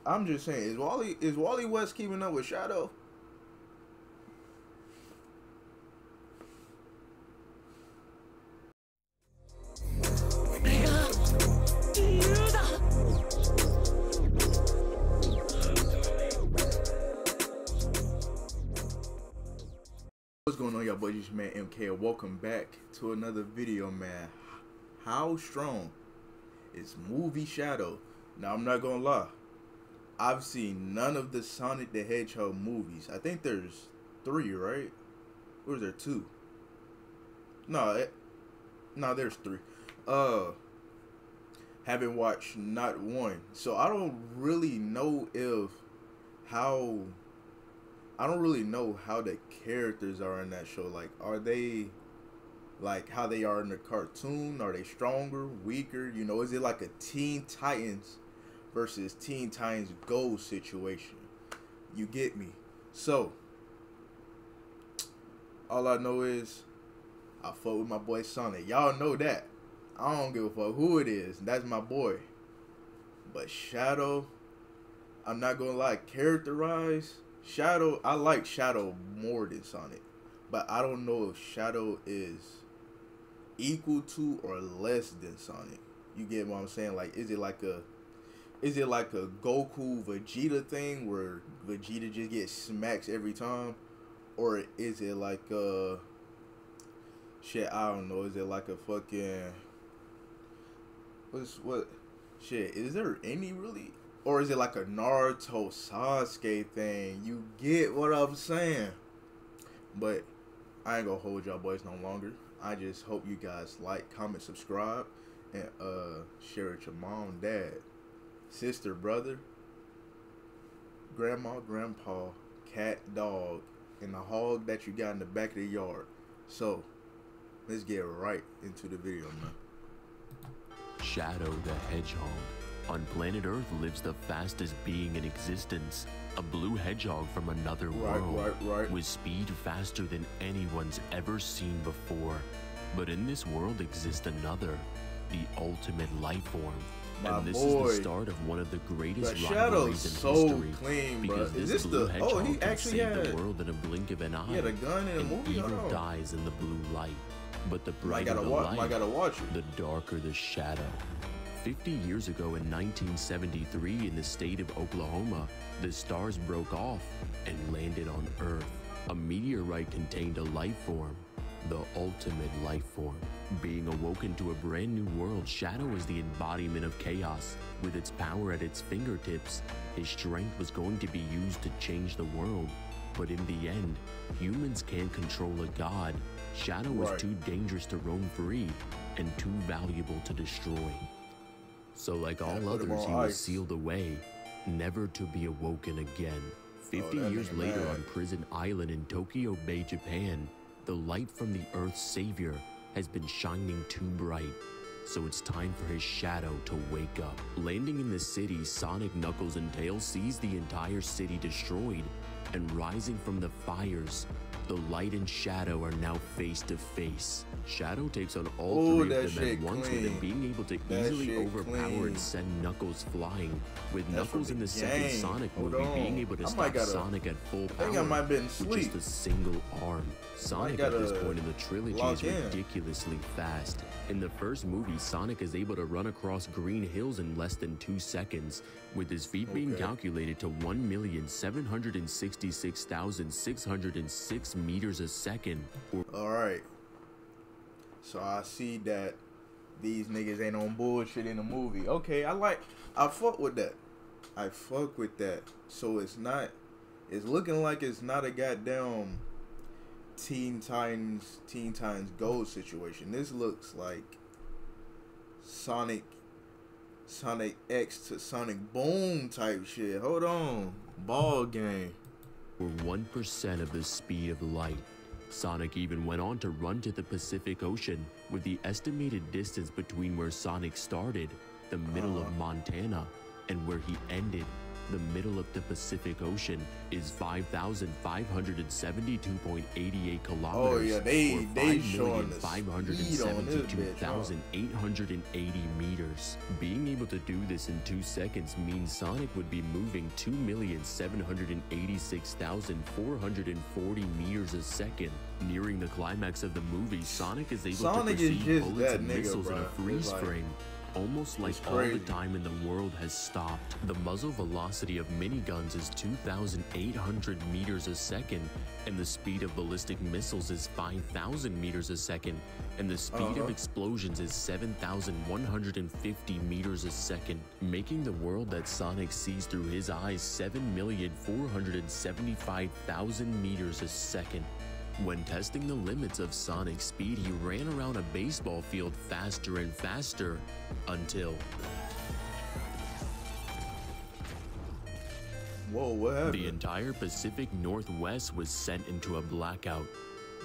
I'm just saying, is Wally West keeping up with Shadow? What's going on, y'all boys? It's your man MK, and welcome back to another video, man. How strong is movie Shadow? Now, I'm not gonna lie, I've seen none of the Sonic the Hedgehog movies. I think there's 3, right? Or is there 2? No, there's 3. Haven't watched not one. So I don't really know how the characters are in that show. Like, are they like how they are in the cartoon? Are they stronger, weaker? You know, is it like a Teen Titans versus Teen Titans Go situation? You get me? So, all I know is I fuck with my boy Sonic. Y'all know that. I don't give a fuck who it is. That's my boy. But Shadow, I'm not gonna lie, characterize Shadow, I like Shadow more than Sonic. But I don't know if Shadow is equal to or less than Sonic. You get what I'm saying? Like, is it like a Goku Vegeta thing where Vegeta just gets smacks every time? Or is it like shit, I don't know, is it like a fucking is there any really? Or is it like a Naruto Sasuke thing? You get what I'm saying? But I ain't gonna hold y'all boys no longer. I just hope you guys like, comment, subscribe, and share it with your mom, dad, sister, brother, grandma, grandpa, cat, dog, and the hog that you got in the back of the yard. So let's get right into the video, man. Shadow the Hedgehog. On planet Earth lives the fastest being in existence, a blue hedgehog from another world, with speed faster than anyone's ever seen before. But in this world exists another, the ultimate life form. And this is the start of one of the greatest rivalries in history. Clean, because this blue hedgehog can save the world in a blink of an eye. He had a gun in a movie. Evil dies in the blue light. But the brighter the light, the darker the shadow. 50 years ago in 1973 in the state of Oklahoma, the stars broke off and landed on Earth. A meteorite contained a life form, the ultimate life form. Being awoken to a brand new world, Shadow is the embodiment of chaos. With its power at its fingertips, his strength was going to be used to change the world. But in the end, humans can't control a god. Shadow was too dangerous to roam free and too valuable to destroy. So like all others, he was sealed away, never to be awoken again. 50 years later on Prison Island in Tokyo Bay, Japan, the light from the Earth's savior has been shining too bright. So it's time for his shadow to wake up. Landing in the city, Sonic, Knuckles, and Tails sees the entire city destroyed, and rising from the fires, the light and Shadow are now face to face. Shadow takes on all 3 of them at once, with him being able to easily overpower and send Knuckles flying. With Knuckles in the second Sonic movie being able to stop Sonic at full power with just a single arm. Sonic at this point in the trilogy is ridiculously fast. In the first movie, Sonic is able to run across green hills in less than 2 seconds, with his feet being calculated to 1,766,606 meters a second. Alright. So I see that these niggas ain't on bullshit in the movie. Okay, I fuck with that. I fuck with that. So it's looking like it's not a goddamn Teen Titans Go situation. This looks like Sonic X to Sonic Boom type shit. Hold on. Ball game. Or 1% of the speed of light. Sonic even went on to run to the Pacific Ocean, with the estimated distance between where Sonic started, the middle of Montana, and where he ended, the middle of the Pacific Ocean, is 5,572.88 kilometers. Oh yeah, they showing the 572,880 meters. Being able to do this in 2 seconds means Sonic would be moving 2,786,440 meters a second. Nearing the climax of the movie, Sonic is able to perceive bullets and missiles in a freeze frame. Almost like all the time in the world has stopped. The muzzle velocity of miniguns is 2,800 meters a second, and the speed of ballistic missiles is 5,000 meters a second, and the speed of explosions is 7,150 meters a second, making the world that Sonic sees through his eyes 7,475,000 meters a second. When testing the limits of Sonic's speed, he ran around a baseball field faster and faster until... Whoa, what happened? The entire Pacific Northwest was sent into a blackout.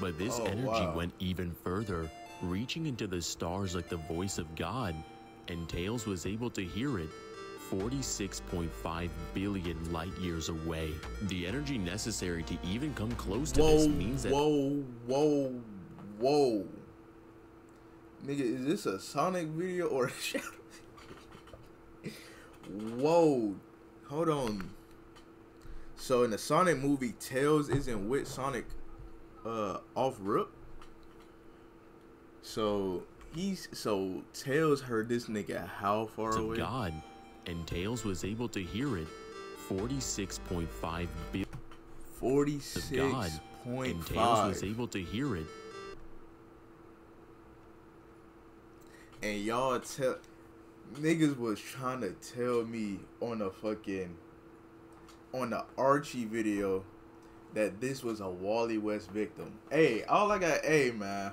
But this energy went even further, reaching into the stars like the voice of God, and Tails was able to hear it 46.5 billion light years away. The energy necessary to even come close to this means that... Whoa. Nigga, is this a Sonic video or a Shadow? Whoa. Hold on. So in the Sonic movie, Tails isn't with Sonic off rip? So Tails heard this nigga how far away? God. And Tails was able to hear it 46.5 billion. 46.5. And Tails was able to hear it. And y'all niggas was trying to tell me on the Archie video that this was a Wally West victim. Hey, all I got, hey man,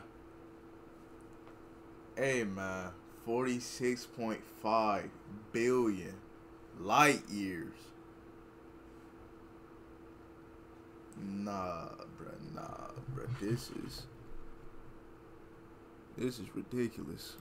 46.5 billion light years. Nah, bruh. This is ridiculous.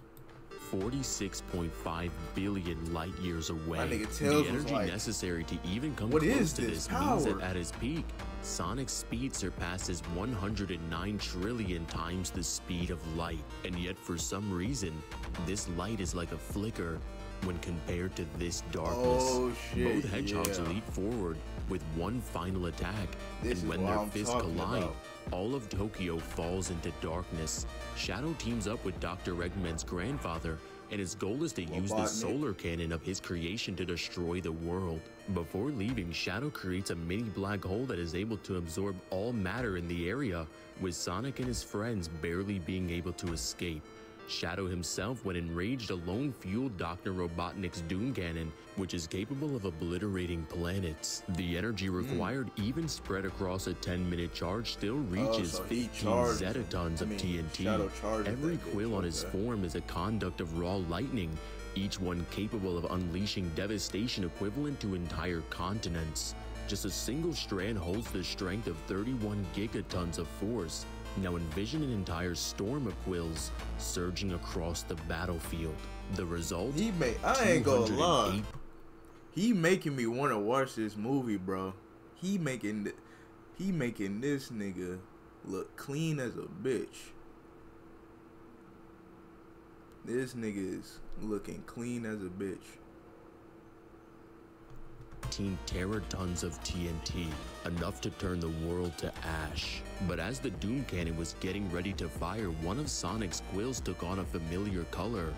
46.5 billion light years away. My nigga Tails the energy like, necessary to even come close to this means that at his peak, Sonic's speed surpasses 109 trillion times the speed of light. And yet for some reason, this light is like a flicker when compared to this darkness. Oh shit. Both hedgehogs leap forward with one final attack, and when their fists collide, all of Tokyo falls into darkness. Shadow teams up with Dr. Eggman's grandfather, and his goal is to use the solar cannon of his creation to destroy the world. Before leaving, Shadow creates a mini black hole that is able to absorb all matter in the area, with Sonic and his friends barely being able to escape. Shadow himself, when enraged, alone fueled Dr. Robotnik's Doom Cannon, which is capable of obliterating planets. The energy required, even spread across a 10-minute charge, still reaches 15 zetatons of TNT. Every quill on his form is a conduct of raw lightning, each one capable of unleashing devastation equivalent to entire continents. Just a single strand holds the strength of 31 gigatons of force. Now envision an entire storm of quills surging across the battlefield. The result? I ain't gonna lie. He making me want to watch this movie, bro. He making this nigga look clean as a bitch. This nigga is looking clean as a bitch. 18 teratons of TNT, enough to turn the world to ash. But as the Doom Cannon was getting ready to fire, one of Sonic's quills took on a familiar color.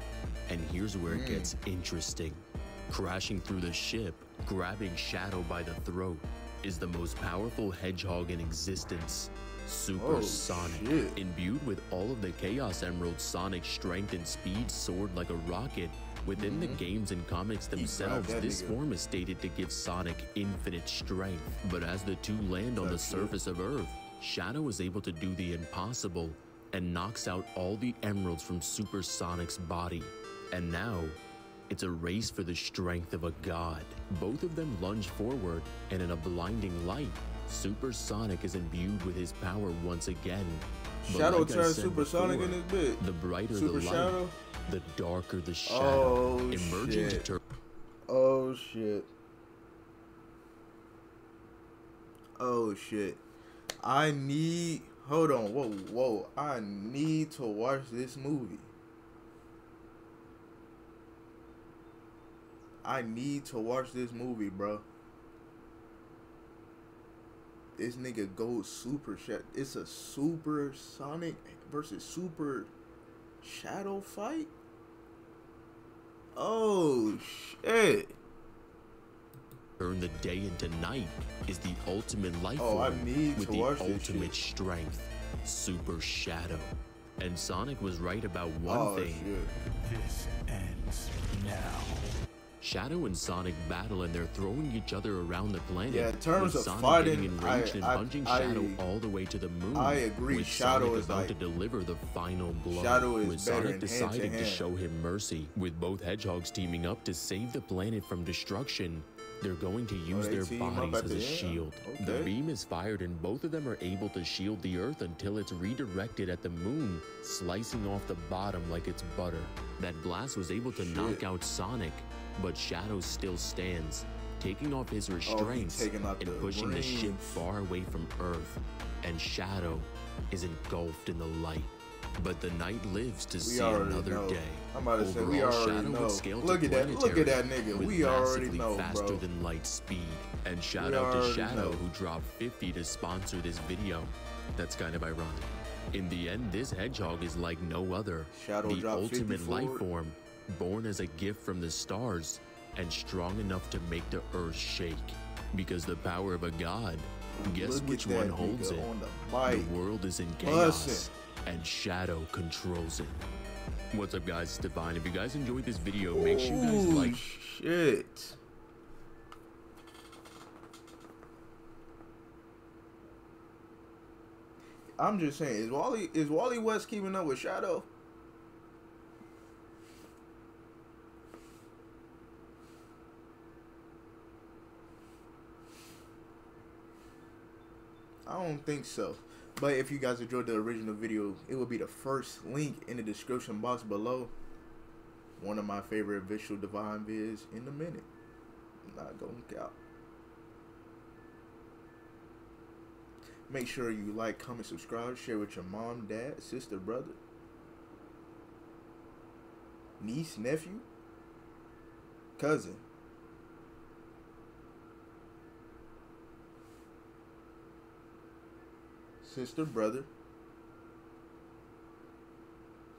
And here's where it gets interesting. Crashing through the ship, grabbing Shadow by the throat, is the most powerful hedgehog in existence, Super Sonic. Imbued with all of the Chaos Emeralds, Sonic's strength and speed soared like a rocket. Within the games and comics themselves, this form is stated to give Sonic infinite strength. But as the two land on the surface of Earth, Shadow is able to do the impossible and knocks out all the emeralds from Super Sonic's body. And now, it's a race for the strength of a god. Both of them lunge forward, and in a blinding light, Super Sonic is imbued with his power once again. But Shadow turns Super Sonic in his bit. The brighter Super the light, Shadow? the darker the shadow. Oh emerging shit. to Oh shit. Oh shit. I need. Hold on. Whoa. I need to watch this movie. I need to watch this movie, bro. This nigga goes super Shadow. It's a Super Sonic versus Super Shadow fight? Oh, shit. Turn the day into night is the ultimate life form with the ultimate strength, Super Shadow. And Sonic was right about one thing. Shit. This ends now. Shadow and Sonic battle and they're throwing each other around the planet. Yeah, in terms of Sonic fighting, enraged and punching Shadow all the way to the moon. I agree. With Shadow Sonic is about like to deliver the final blow. Shadow is with better Sonic in deciding hand to show him mercy. With both hedgehogs teaming up to save the planet from destruction, they're going to use their bodies as a shield. Okay. The beam is fired and both of them are able to shield the Earth until it's redirected at the moon, slicing off the bottom like it's butter. That blast was able to knock out Sonic, but Shadow still stands, taking off his restraints and pushing the ship far away from Earth. And Shadow is engulfed in the light. But the night lives to see another day. I'm about to say, we already know. Look at that nigga. We already know, faster bro. than light speed. And shout out to Shadow, who dropped 50 to sponsor this video. That's kind of ironic. In the end, this hedgehog is like no other. The ultimate life form, born as a gift from the stars and strong enough to make the earth shake. Because the power of a god, guess which one holds it? The world is in chaos and Shadow controls it. What's up, guys? It's Divine. If you guys enjoyed this video, make sure you guys like. Shit. I'm just saying, is Wally West keeping up with Shadow? I don't think so. But if you guys enjoyed the original video, it will be the first link in the description box below. One of my favorite Visual Divine vids in a minute. I'm not gonna count. Make sure you like, comment, subscribe, share with your mom, dad, sister, brother, niece, nephew, cousin. Sister, brother,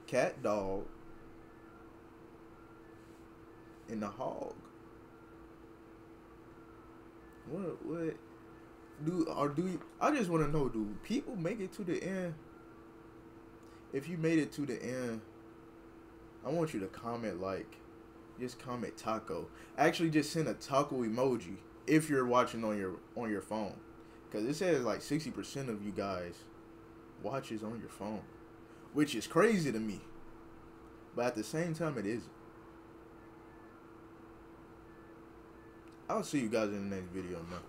cat, dog, and the hog. What? I just want to know, do people make it to the end? If you made it to the end, I want you to comment, just comment taco. Actually, just send a taco emoji if you're watching on your phone. Because it says like 60% of you guys watches on your phone, which is crazy to me. But at the same time, it isn't. I'll see you guys in the next video, man.